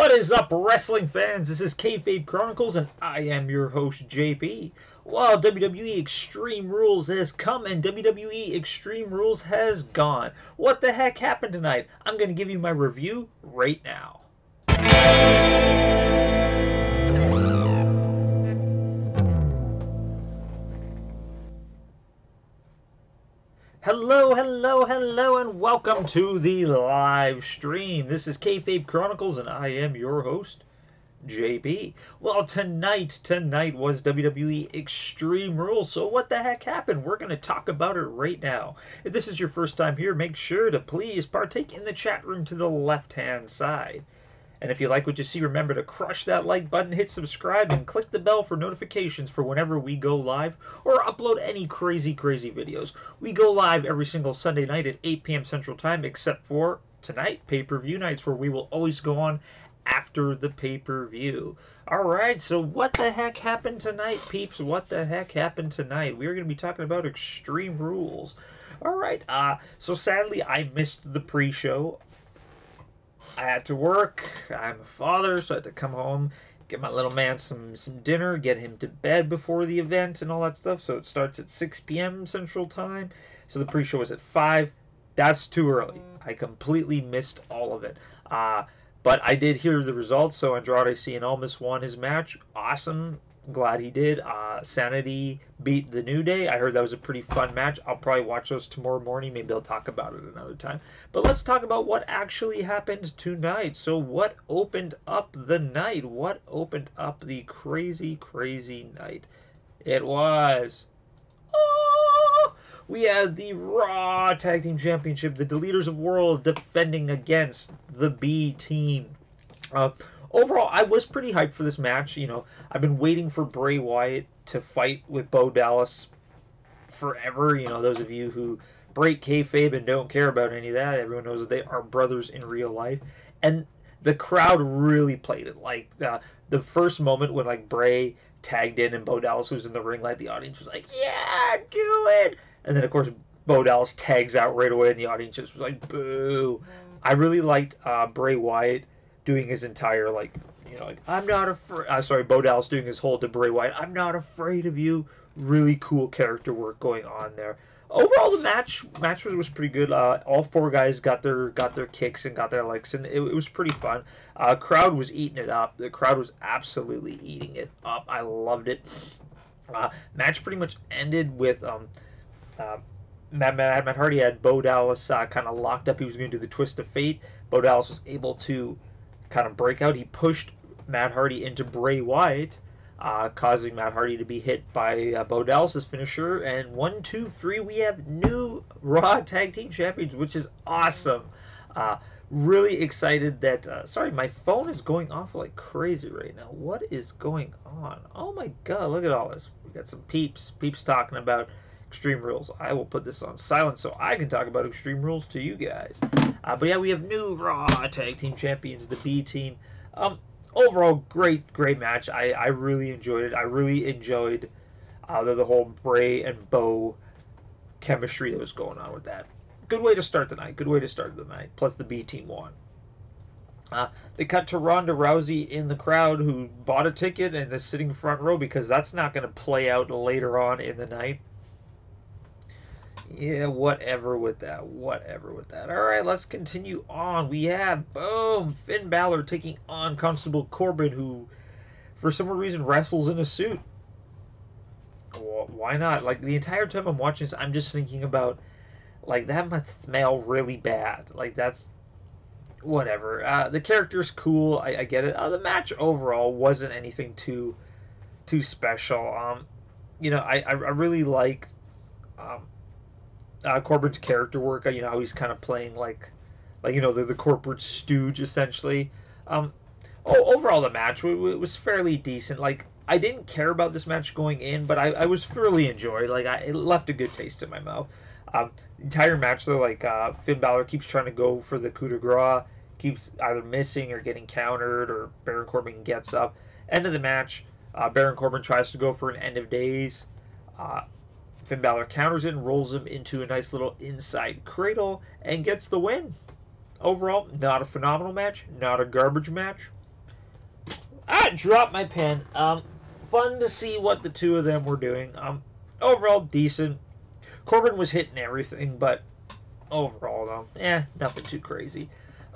What is up, wrestling fans? This is Kayfabe Chronicles, and I am your host, JP. Well, WWE Extreme Rules has come, and WWE Extreme Rules has gone. What the heck happened tonight? I'm going to give you my review right now. Hello, and welcome to the live stream. This is Kayfabe Chronicles, and I am your host, JP. Well, tonight was WWE Extreme Rules, so what the heck happened? We're going to talk about it right now. If this is your first time here, make sure to please partake in the chat room to the left-hand side. And if you like what you see, remember to crush that like button, hit subscribe, and click the bell for notifications for whenever we go live or upload any crazy videos. We go live every single Sunday night at 8 p.m. Central Time, except for tonight, pay-per-view nights, where we will always go on after the pay-per-view. Alright, so what the heck happened tonight, peeps? What the heck happened tonight? We're going to be talking about Extreme Rules. Alright, so sadly I missed the pre-show. I had to work. I'm a father, so I had to come home, get my little man some dinner, get him to bed before the event and all that stuff. So it starts at 6 p.m. Central Time. So the pre-show is at 5. That's too early. I completely missed all of it. But I did hear the results. So Andrade Cien Almas won his match. Awesome. Glad he did. Sanity beat the New Day. I heard that was a pretty fun match. I'll probably watch those tomorrow morning. Maybe I'll talk about it another time. But let's talk about what actually happened tonight. So what opened up the night? What opened up the crazy night? It was... we had the Raw Tag Team Championship. The Deleters of World defending against the B Team. Overall, I was pretty hyped for this match. You know, I've been waiting for Bray Wyatt to fight with Bo Dallas forever. You know, those of you who break kayfabe and don't care about any of that, everyone knows that they are brothers in real life. And the crowd really played it. Like, the first moment when, like, Bray tagged in and Bo Dallas was in the ring, like, the audience was like, yeah, do it! And then, of course, Bo Dallas tags out right away and the audience just was like, boo. I really liked Bray Wyatt doing his entire, like, you know, like, I'm not afraid, sorry, Bo Dallas doing his whole to Bray Wyatt, I'm not afraid of you. Really cool character work going on there. Overall, the match was pretty good. All four guys got their kicks and got their likes, and it was pretty fun. Crowd was eating it up. The crowd was absolutely eating it up. I loved it. Match pretty much ended with Matt Hardy had Bo Dallas kind of locked up. He was going to do the twist of fate. Bo Dallas was able to kind of break out. He pushed Matt Hardy into Bray Wyatt, causing Matt Hardy to be hit by Bo Dallas' finisher. And 1, 2, 3, we have new Raw Tag Team Champions, which is awesome. Really excited that... sorry, my phone is going off like crazy right now. What is going on? Oh my god, look at all this. We got some peeps talking about Extreme Rules. I will put this on silent so I can talk about Extreme Rules to you guys. But yeah, we have new Raw Tag Team Champions, the B Team. Overall, great match. I really enjoyed it. I really enjoyed the whole Bray and Bo chemistry that was going on with that. Good way to start the night. Plus the B Team won. They cut to Ronda Rousey in the crowd, who bought a ticket and is sitting front row because that's not going to play out later on in the night. Yeah, whatever with that. Alright, let's continue on. We have, boom, Finn Balor taking on Constable Corbin, who, for some reason, wrestles in a suit. Well, why not? Like, the entire time I'm watching this, I'm just thinking about, like, that must smell really bad. Like, that's... whatever. The character's cool. I get it. The match overall wasn't anything too special. You know, I really like... Corbin's character work, you know, how he's kind of playing like you know, the corporate stooge, essentially. Overall, the match was fairly decent. Like, I didn't care about this match going in, but I was thoroughly enjoyed. Like, it left a good taste in my mouth. The entire match, though, like, Finn Balor keeps trying to go for the coup de grace, keeps either missing or getting countered, or Baron Corbin gets up. End of the match, Baron Corbin tries to go for an end of days. Finn Balor counters it and rolls him into a nice little inside cradle and gets the win. Overall, not a phenomenal match, not a garbage match. I dropped my pen. Fun to see what the two of them were doing. Overall decent. Corbin was hitting everything, but overall though, nothing too crazy.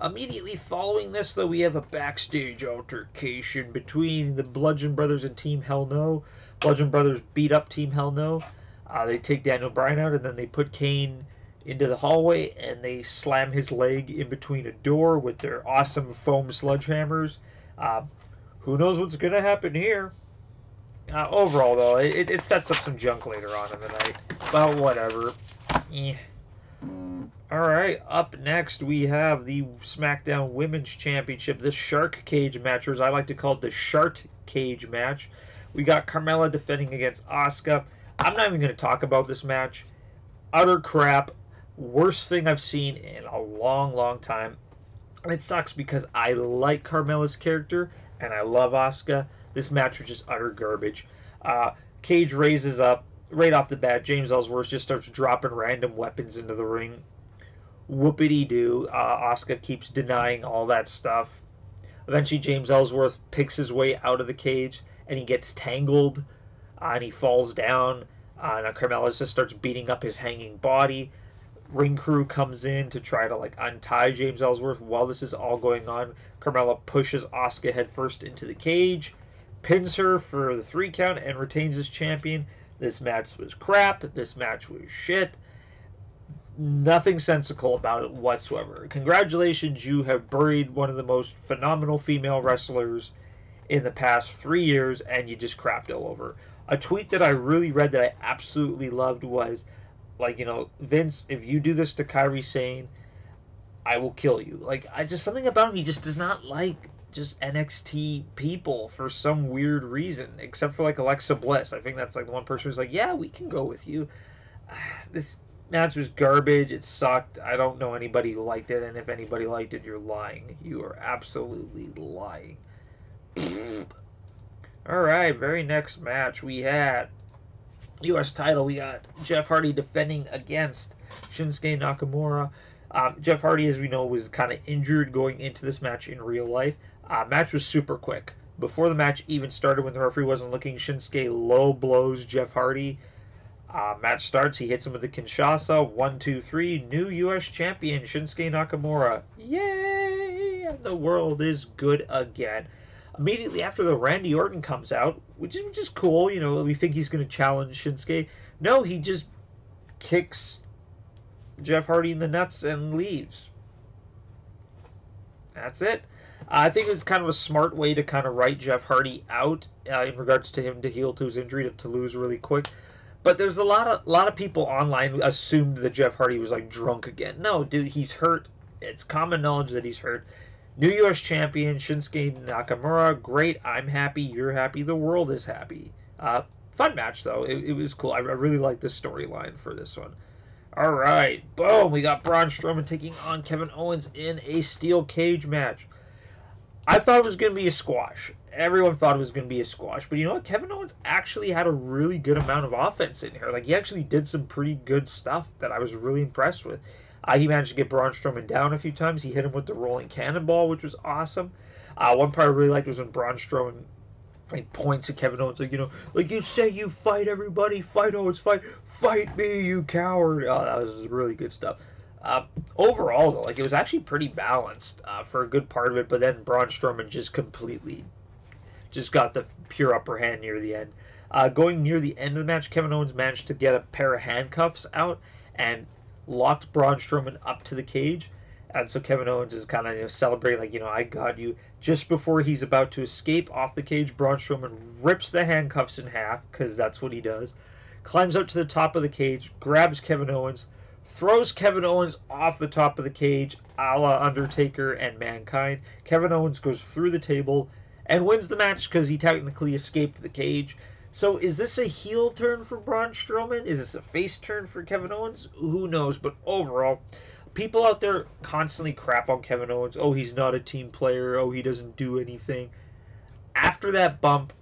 Immediately following this, though, we have a backstage altercation between the Bludgeon Brothers and Team Hell No. Bludgeon Brothers beat up Team Hell No. They take Daniel Bryan out, and then they put Kane into the hallway, and they slam his leg in between a door with their awesome foam sledgehammers. Uh, who knows what's going to happen here? Overall, though, it sets up some junk later on in the night. But whatever. Eh. Alright, up next we have the SmackDown Women's Championship, the Shark Cage match, or as I like to call it, the Shark Cage match. We got Carmella defending against Asuka. I'm not even going to talk about this match. Utter crap. Worst thing I've seen in a long, long time. And it sucks because I like Carmella's character and I love Asuka. This match was just utter garbage. Cage raises up. Right off the bat, James Ellsworth just starts dropping random weapons into the ring. Whoopity-doo. Asuka keeps denying all that stuff. Eventually, James Ellsworth picks his way out of the cage, and he gets tangled, and he falls down. And Carmella just starts beating up his hanging body. Ring crew comes in to try to untie James Ellsworth. While this is all going on, Carmella pushes Asuka headfirst into the cage, pins her for the 3 count, and retains as champion. This match was crap. This match was shit. Nothing sensical about it whatsoever. Congratulations, you have buried one of the most phenomenal female wrestlers in the past 3 years, and you just crapped all over. A tweet that I really read that I absolutely loved was, Vince, if you do this to Kairi Sane, I will kill you. Something about him, he just does not like just NXT people for some weird reason, except for Alexa Bliss. I think that's the one person who's yeah, we can go with you. This match was garbage. It sucked. I don't know anybody who liked it, and if anybody liked it, you're lying. You are absolutely lying. Alright, very next match we had U.S. title. We got Jeff Hardy defending against Shinsuke Nakamura. Jeff Hardy, as we know, was kind of injured going into this match in real life. Match was super quick. Before the match even started, when the referee wasn't looking, Shinsuke low blows Jeff Hardy. Match starts. He hits him with the Kinshasa. 1, 2, 3. New U.S. champion Shinsuke Nakamura. Yay! And the world is good again. Immediately after, the Randy Orton comes out, which is cool. We think he's going to challenge Shinsuke. No, he just kicks Jeff Hardy in the nuts and leaves. That's it. I think it was kind of a smart way to kind of write Jeff Hardy out in regards to him to heal to his injury to lose really quick. But there's a lot of people online who assumed that Jeff Hardy was drunk again. No, dude, he's hurt. It's common knowledge that he's hurt. New U.S. champion Shinsuke Nakamura. Great. I'm happy. You're happy. The world is happy. Fun match though. It was cool. I really like the storyline for this one. All right, boom. We got Braun Strowman taking on Kevin Owens in a steel cage match. I thought it was going to be a squash. Everyone thought it was going to be a squash. But you know what? Kevin Owens actually had a really good amount of offense in here. He actually did some pretty good stuff that I was really impressed with. He managed to get Braun Strowman down a few times. He hit him with the rolling cannonball, which was awesome. One part I really liked was when Braun Strowman points at Kevin Owens, you say you fight everybody, fight Owens, fight me, you coward. Oh, that was really good stuff. Overall, though, it was actually pretty balanced for a good part of it, but then Braun Strowman just completely got the pure upper hand near the end. Going near the end of the match, Kevin Owens managed to get a pair of handcuffs out and locked Braun Strowman up to the cage. And so Kevin Owens is kind of celebrating, I got you. Just before he's about to escape off the cage, Braun Strowman rips the handcuffs in half, because that's what he does. Climbs up to the top of the cage, grabs Kevin Owens, throws Kevin Owens off the top of the cage, a la Undertaker and Mankind. Kevin Owens goes through the table and wins the match because he technically escaped the cage. So is this a heel turn for Braun Strowman? Is this a face turn for Kevin Owens? Who knows? But overall, people out there constantly crap on Kevin Owens. Oh, he's not a team player. Oh, he doesn't do anything. After that bump,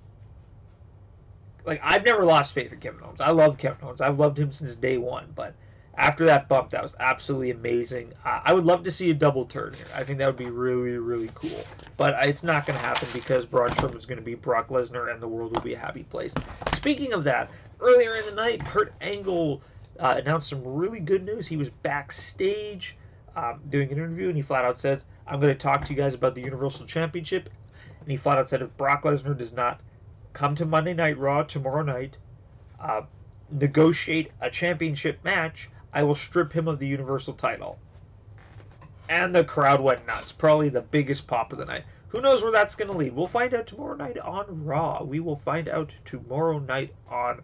I've never lost faith in Kevin Owens. I love Kevin Owens. I've loved him since day one. But After that bump, that was absolutely amazing. I would love to see a double turn here. I think that would be really, really cool. But it's not going to happen because Braun Strowman is going to beat Brock Lesnar and the world will be a happy place. Speaking of that, earlier in the night, Kurt Angle announced some really good news. He was backstage doing an interview and he flat out said, I'm going to talk to you guys about the Universal Championship. And he flat out said, if Brock Lesnar does not come to Monday Night Raw tomorrow night, negotiate a championship match, I will strip him of the Universal title. And the crowd went nuts. Probably the biggest pop of the night. Who knows where that's going to lead? We'll find out tomorrow night on Raw. We will find out tomorrow night on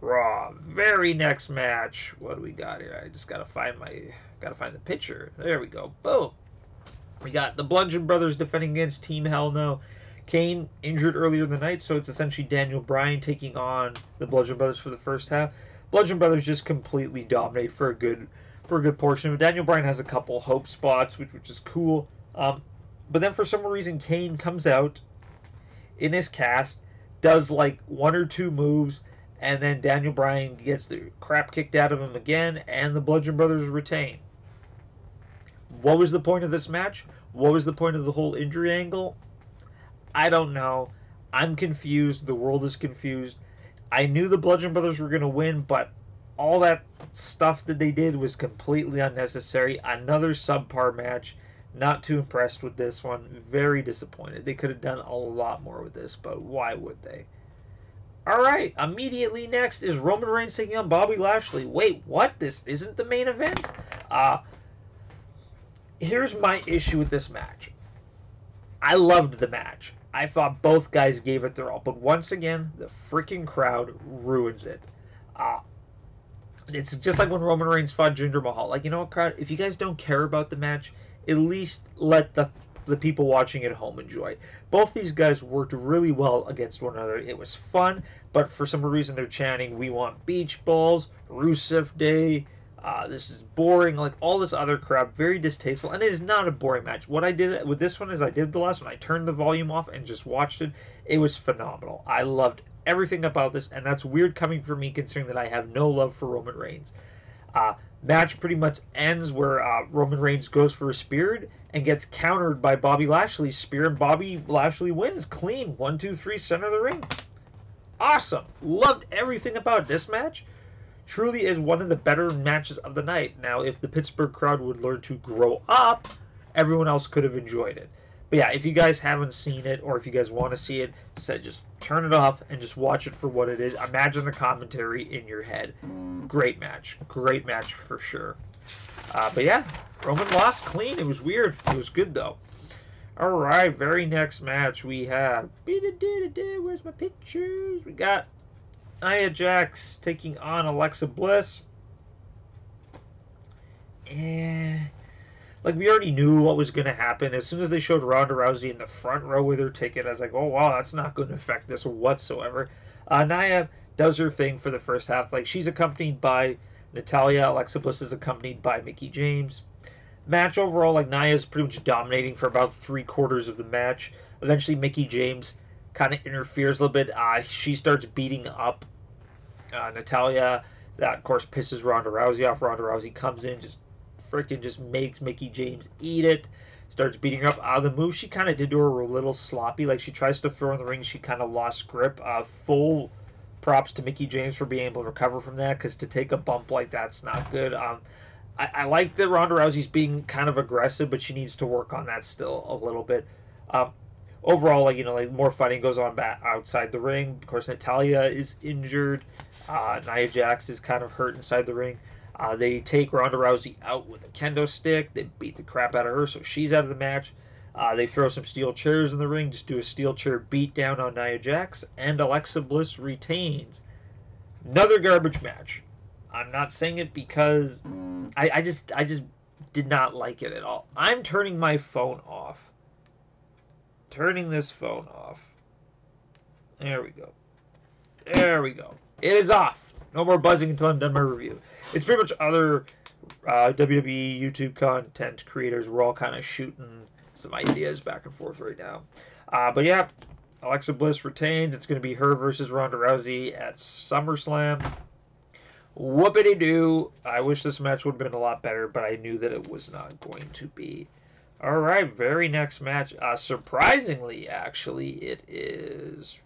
Raw. Very next match. What do we got here? I just gotta find the picture. There we go. Boom. We got the Bludgeon Brothers defending against Team Hell No. Kane injured earlier in the night, so it's essentially Daniel Bryan taking on the Bludgeon Brothers for the first half. Bludgeon Brothers just completely dominate for a good portion of it. Daniel Bryan has a couple hope spots, which is cool. But then for some reason, Kane comes out in his cast, does like one or two moves, and then Daniel Bryan gets the crap kicked out of him again, and the Bludgeon Brothers retain. What was the point of this match? What was the point of the whole injury angle? I don't know. I'm confused. The world is confused. I knew the Bludgeon Brothers were going to win, but all that stuff that they did was completely unnecessary. Another subpar match. Not too impressed with this one. Very disappointed. They could have done a lot more with this, but why would they? Alright, immediately next is Roman Reigns taking on Bobby Lashley. Wait, what? This isn't the main event? Here's my issue with this match. I loved the match. I thought both guys gave it their all. But once again, the freaking crowd ruins it. It's just like when Roman Reigns fought Jinder Mahal. Like, you know what, crowd? If you guys don't care about the match, at least let the people watching at home enjoy. Both these guys worked really well against one another. It was fun, but for some reason they're chanting, we want beach balls, Rusev Day, this is boring, like all this other crap, very distasteful, and it is not a boring match. What I did with this one is I did the last one, I turned the volume off and just watched it. It was phenomenal. I loved everything about this, and that's weird coming from me considering that I have no love for Roman Reigns. Match pretty much ends where Roman Reigns goes for a spear and gets countered by Bobby Lashley's spear, and Bobby Lashley wins clean. 1, 2, 3, center of the ring. Awesome. Loved everything about this match. Truly is one of the better matches of the night. Now, if the Pittsburgh crowd would learn to grow up, everyone else could have enjoyed it. But yeah, if you guys haven't seen it, or if you guys want to see it, just turn it off and just watch it for what it is. Imagine the commentary in your head. Great match for sure. But yeah, Roman lost clean. It was weird. It was good though. All right, very next match we have. Where's my pictures? We got Nia Jax taking on Alexa Bliss. Like, we already knew what was going to happen. As soon as they showed Ronda Rousey in the front row with her ticket, I was like, oh, wow, that's not going to affect this whatsoever. Nia does her thing for the first half. Like, she's accompanied by Natalya. Alexa Bliss is accompanied by Mickie James. Match overall, like, Nia's pretty much dominating for about 3/4 of the match. Eventually, Mickie James kind of interferes a little bit. She starts beating up Natalya. That, of course, pisses Ronda Rousey off. Ronda Rousey comes in, just makes Mickie James eat it. Starts beating her up. The move she kind of did to her were a little sloppy. Like, she tries to throw in the ring. She kind of lost grip. Full props to Mickie James for being able to recover from that, because to take a bump like that's not good. I like that Ronda Rousey's being kind of aggressive, but she needs to work on that still a little bit. Overall, like more fighting goes on outside the ring. Of course, Natalya is injured. Nia Jax is kind of hurt inside the ring. They take Ronda Rousey out with a kendo stick. They beat the crap out of her, so she's out of the match. They throw some steel chairs in the ring, just do a steel chair beat down on Nia Jax, and Alexa Bliss retains. Another garbage match. I'm not saying it because I just did not like it at all. I'm turning my phone off. Turning this phone off. There we go. There we go. It is off. No more buzzing until I'm done my review. It's pretty much other WWE YouTube content creators. We're all kind of shooting some ideas back and forth right now. But yeah, Alexa Bliss retains. It's going to be her versus Ronda Rousey at SummerSlam. Whoopity-doo. I wish this match would have been a lot better, but I knew that it was not going to be. All right, very next match. Surprisingly, actually, it is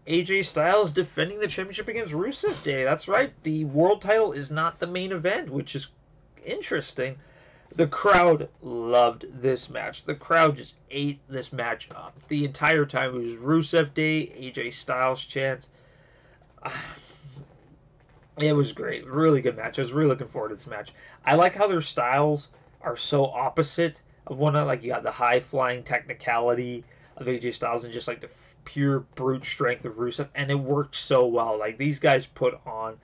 AJ Styles defending the championship against Rusev Day. That's right. The world title is not the main event, which is interesting. The crowd loved this match. The crowd just ate this match up. The entire time it was Rusev Day, AJ Styles chants. It was great. Really good match. I was really looking forward to this match. I like how their styles are so opposite of one another. Like, you got the high-flying technicality of AJ Styles and just like the pure brute strength of Rusev, and it worked so well. Like, these guys put on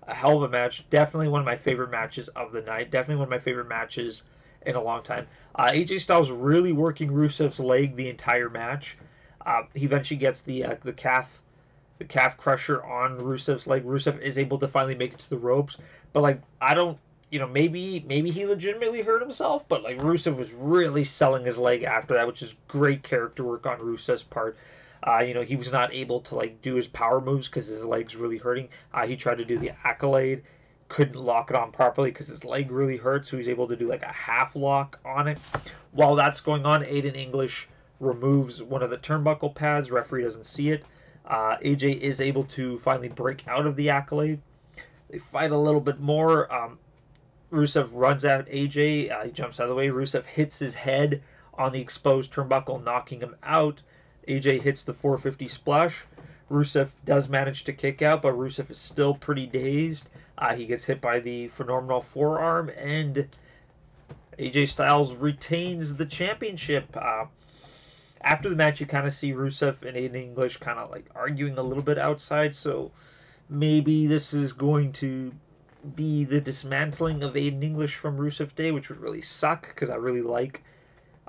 a hell of a match. Definitely one of my favorite matches of the night. Definitely one of my favorite matches in a long time. AJ Styles really working Rusev's leg the entire match. He eventually gets the calf crusher on Rusev's leg. Rusev is able to finally make it to the ropes, but like, I don't, maybe he legitimately hurt himself, but like, Rusev was really selling his leg after that, which is great character work on Rusev's part. He was not able to like do his power moves because his leg's really hurting. He tried to do the accolade, couldn't lock it on properly because his leg really hurt, so he's able to do like a half lock on it. While that's going on, Aiden English removes one of the turnbuckle pads. Referee doesn't see it. AJ is able to finally break out of the accolade. They fight a little bit more. Rusev runs at AJ. He jumps out of the way. Rusev hits his head on the exposed turnbuckle, knocking him out. AJ hits the 450 splash. Rusev does manage to kick out, but Rusev is still pretty dazed. He gets hit by the phenomenal forearm, and AJ Styles retains the championship. After the match, you kind of see Rusev and Aiden English kind of like arguing a little bit outside, so maybe this is going to be the dismantling of Aiden English from Rusev Day, which would really suck because I really like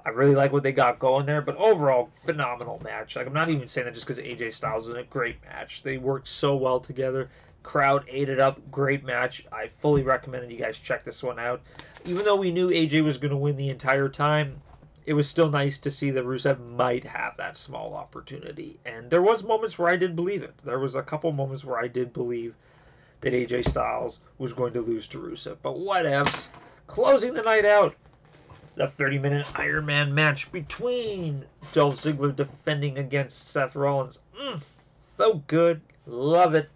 what they got going there. But overall, phenomenal match. Like, I'm not even saying that just because AJ Styles was in a great match. They worked so well together. Crowd ate it up. Great match. I fully recommend that you guys check this one out. Even though we knew AJ was going to win the entire time, it was still nice to see that Rusev might have that small opportunity. And there was moments where I did believe it. There was a couple moments where I did believe that AJ Styles was going to lose to Rusev. But whatevs. Closing the night out, the 30-minute Iron Man match between Dolph Ziggler defending against Seth Rollins. So good. Love it.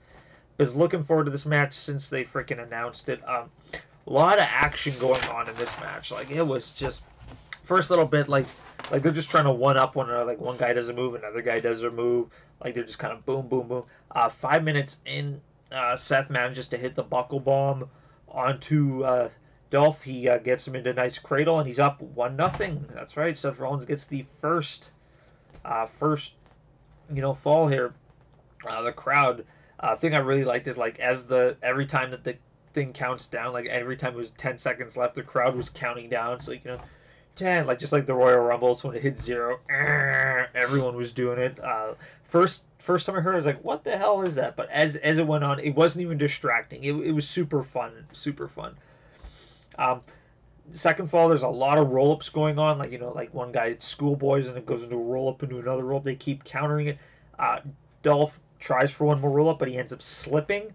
Was looking forward to this match since they freaking announced it. A lot of action going on in this match. Like, it was just... First little bit, like they're just trying to one-up one another. Like, one guy does a move, another guy does a move. Like, they're just kind of boom, boom, boom. 5 minutes in, Seth manages to hit the buckle bomb onto Dolph. He gets him into a nice cradle, and he's up 1-0. That's right. Seth Rollins gets the first fall here. The crowd. Thing I really liked is, like, every time that the thing counts down, like every time it was 10 seconds left, the crowd was counting down. So, 10, like just like the Royal Rumbles when it hit 0, everyone was doing it. First time I heard it, I was like, what the hell is that? But as it went on, it wasn't even distracting. It was super fun. Second fall, there's a lot of roll-ups going on. Like one guy, it's schoolboys, and it goes into a roll-up, into another roll-up. They keep countering it. Dolph tries for one more roll-up, but he ends up slipping.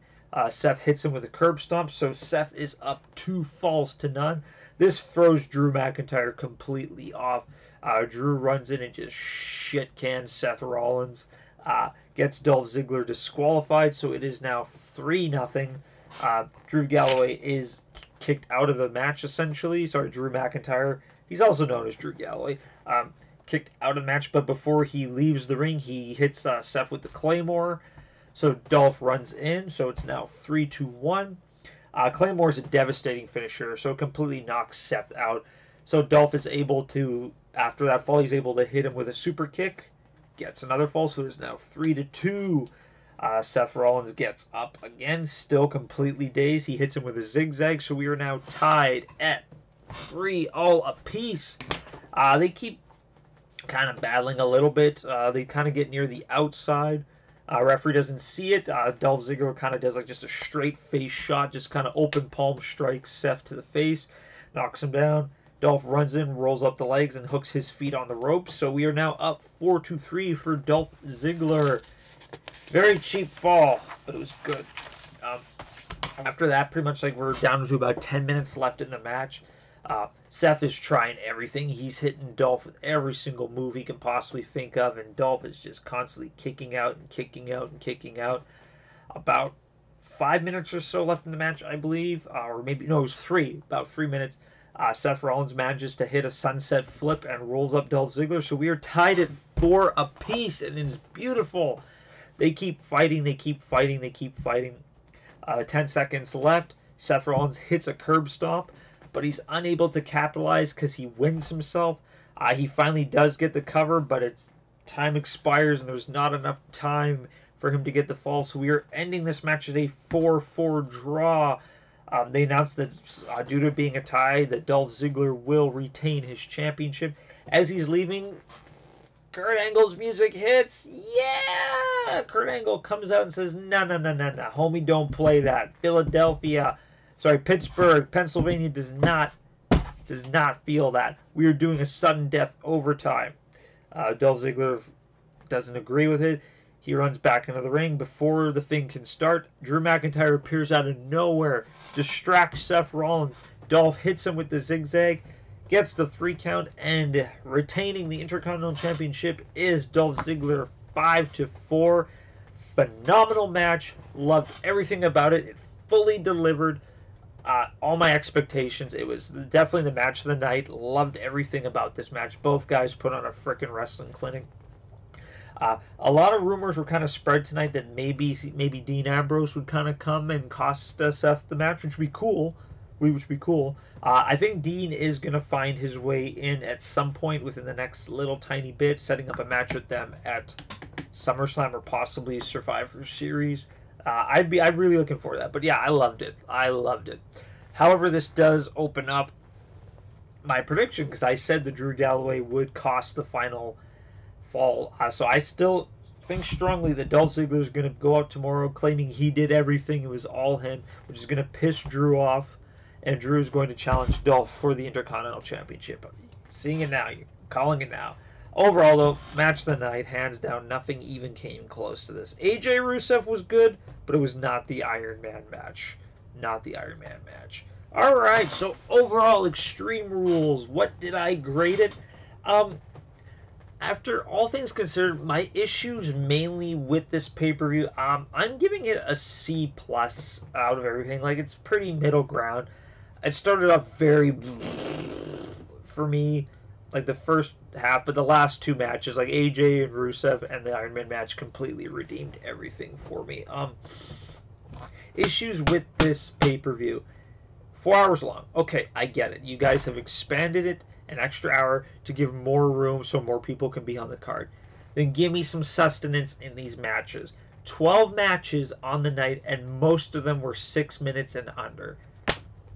Seth hits him with a curb stomp, so Seth is up 2 falls to none. This throws Drew McIntyre completely off. Drew runs in and just shit cans Seth Rollins. Gets Dolph Ziggler disqualified, so it is now 3-0. Drew Galloway is kicked out of the match, essentially. Sorry, Drew McIntyre. He's also known as Drew Galloway. Kicked out of the match, but before he leaves the ring, he hits Seth with the Claymore. So Dolph runs in, so it's now 3-2-1. Claymore is a devastating finisher, so it completely knocks Seth out. So Dolph is able to, after that fall, he's able to hit him with a super kick. Gets another fall, so it's now 3-2. Seth Rollins gets up again, still completely dazed. He hits him with a zigzag, so we are now tied at 3 all apiece. They keep kind of battling a little bit. They kind of get near the outside. Referee doesn't see it. Dolph Ziggler kind of does like just a straight face shot, just kind of open palm strikes Seth to the face, knocks him down. Dolph runs in, rolls up the legs, and hooks his feet on the ropes. So we are now up 4-3 for Dolph Ziggler. Very cheap fall, but it was good. Um, After that, pretty much like we're down to about 10 minutes left in the match. Seth is trying everything. He's hitting Dolph with every single move he can possibly think of, and Dolph is just constantly kicking out and kicking out and kicking out. About 5 minutes or so left in the match, I believe, or maybe no, it was three. About 3 minutes. Seth Rollins manages to hit a sunset flip and rolls up Dolph Ziggler. So we are tied at 4 apiece, and it's beautiful. They keep fighting. They keep fighting. They keep fighting. 10 seconds left. Seth Rollins hits a curb stomp, but he's unable to capitalize because he wins himself. He finally does get the cover, but its time expires and there's not enough time for him to get the fall. So we are ending this match at a 4-4 draw. They announced that due to being a tie, that Dolph Ziggler will retain his championship. As he's leaving, Kurt Angle's music hits. Yeah! Kurt Angle comes out and says, no, homie, don't play that. Pittsburgh, Pennsylvania does not feel that. We are doing a sudden death overtime. Dolph Ziggler doesn't agree with it. He runs back into the ring. Before the thing can start, Drew McIntyre appears out of nowhere, distracts Seth Rollins. Dolph hits him with the zigzag, gets the 3 count, and retaining the Intercontinental Championship is Dolph Ziggler 5-4. Phenomenal match. Loved everything about it. It fully delivered all my expectations. It was definitely the match of the night. Loved everything about this match. Both guys put on a freaking wrestling clinic. A lot of rumors were kind of spread tonight that maybe Dean Ambrose would kind of come and cost Seth the match, which would be cool. I think Dean is going to find his way in at some point within the next little tiny bit, setting up a match with them at SummerSlam or possibly Survivor Series. I'm really looking forward to that. But yeah, I loved it. However, this does open up my prediction because I said that Drew Galloway would cost the final fall. So I still think strongly that Dolph Ziggler is going to go out tomorrow claiming he did everything. It was all him, which is going to piss Drew off. And Drew is going to challenge Dolph for the Intercontinental Championship. Seeing it now. You're calling it now. Overall, though, match of the night, hands down, nothing even came close to this. AJ Rusev was good, but it was not the Iron Man match. Alright, so overall, Extreme Rules. What did I grade it? After all things considered, my issues mainly with this pay-per-view, I'm giving it a C+ out of everything. Like, it's pretty middle ground. It started off very, for me, like the first half, but the last 2 matches, like AJ and Rusev and the Iron Man match, completely redeemed everything for me. Issues with this pay-per-view. 4 hours long. Okay, I get it. You guys have expanded it an extra hour to give more room so more people can be on the card. Then give me some sustenance in these matches. 12 matches on the night, and most of them were 6 minutes and under.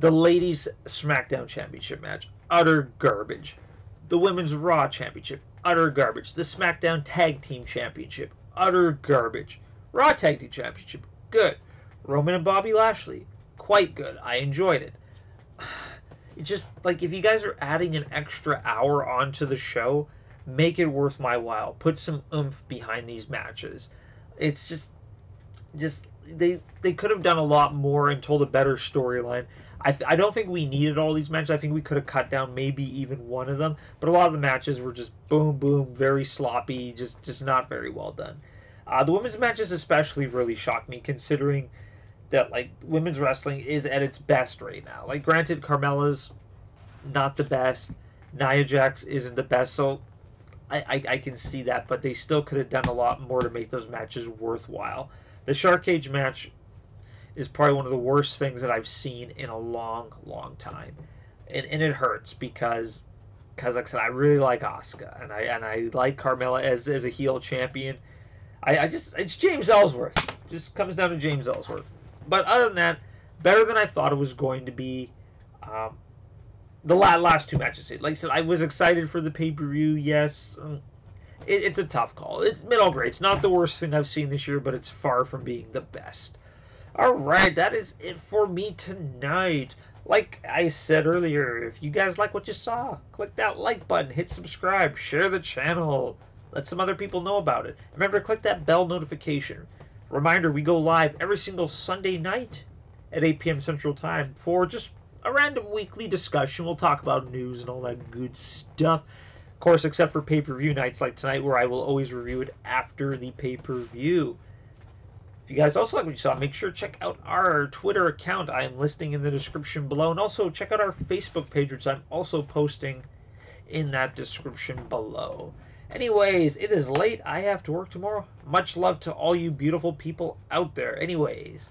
The Ladies SmackDown Championship match, utter garbage. The Women's Raw Championship, utter garbage. The SmackDown Tag Team Championship, utter garbage. Raw Tag Team Championship, good. Roman and Bobby Lashley, quite good. I enjoyed it. It's just, like, if you guys are adding an extra hour onto the show, make it worth my while. Put some oomph behind these matches. It's just they could have done a lot more and told a better storyline. I don't think we needed all these matches. I think we could have cut down maybe even one of them. But a lot of the matches were just boom, boom, very sloppy, just not very well done. The women's matches especially really shocked me, considering that, like, women's wrestling is at its best right now. Like, granted, Carmella's not the best. Nia Jax isn't the best, so I can see that, but they still could have done a lot more to make those matches worthwhile. The Shark Cage match is probably one of the worst things that I've seen in a long, long time. And it hurts because like I said, I really like Asuka, and I like Carmella as a heel champion. It's James Ellsworth. It just comes down to James Ellsworth. But other than that, better than I thought it was going to be. The last 2 matches. Like I said, I was excited for the pay-per-view, yes. It's a tough call. It's middle grade. It's not the worst thing I've seen this year, but it's far from being the best. Alright, that is it for me tonight. Like I said earlier, if you guys like what you saw, click that like button, hit subscribe, share the channel, let some other people know about it. Remember, click that bell notification. Reminder, we go live every single Sunday night at 8 p.m. Central Time for just a random weekly discussion. We'll talk about news and all that good stuff. Of course, except for pay-per-view nights like tonight, where I will always review it after the pay-per-view. If you guys also like what you saw, make sure to check out our Twitter account. I am listing in the description below. And also check out our Facebook page, which I'm also posting in that description below. Anyways, it is late. I have to work tomorrow. Much love to all you beautiful people out there. Anyways,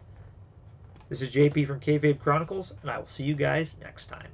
this is JP from Kayfabe Chronicles, and I will see you guys next time.